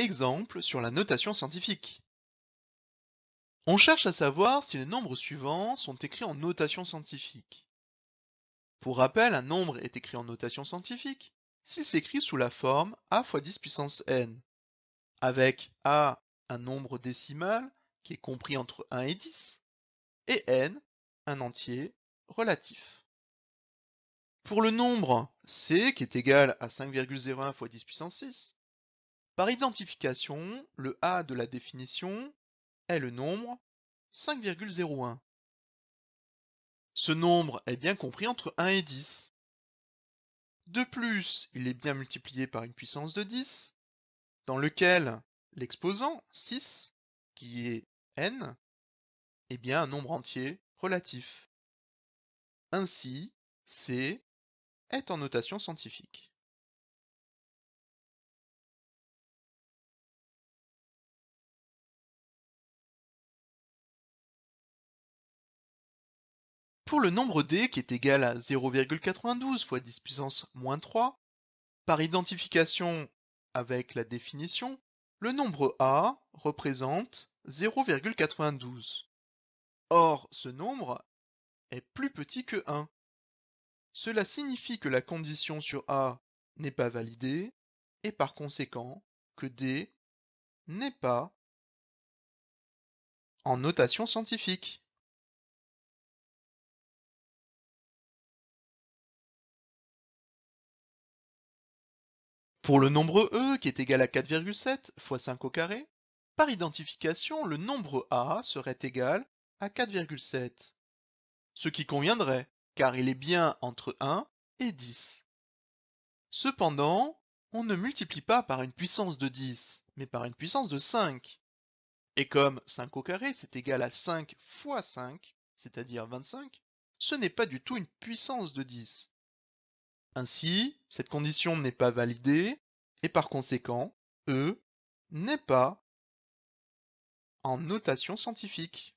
Exemple sur la notation scientifique. On cherche à savoir si les nombres suivants sont écrits en notation scientifique. Pour rappel, un nombre est écrit en notation scientifique s'il s'écrit sous la forme a fois 10 puissance n, avec a un nombre décimal qui est compris entre 1 et 10, et n un entier relatif. Pour le nombre c qui est égal à 5,01 fois 10 puissance 6, par identification, le a de la définition est le nombre 5,01. Ce nombre est bien compris entre 1 et 10. De plus, il est bien multiplié par une puissance de 10, dans lequel l'exposant 6, qui est n, est bien un nombre entier relatif. Ainsi, C est en notation scientifique. Pour le nombre D qui est égal à 0,92 fois 10 puissance moins 3, par identification avec la définition, le nombre A représente 0,92. Or, ce nombre est plus petit que 1. Cela signifie que la condition sur A n'est pas validée et par conséquent que D n'est pas en notation scientifique. Pour le nombre E qui est égal à 4,7 fois 5 au carré, par identification, le nombre A serait égal à 4,7, ce qui conviendrait car il est bien entre 1 et 10. Cependant, on ne multiplie pas par une puissance de 10, mais par une puissance de 5. Et comme 5 au carré c'est égal à 5 fois 5, c'est-à-dire 25, ce n'est pas du tout une puissance de 10. Ainsi, cette condition n'est pas validée, et par conséquent, E n'est pas en notation scientifique.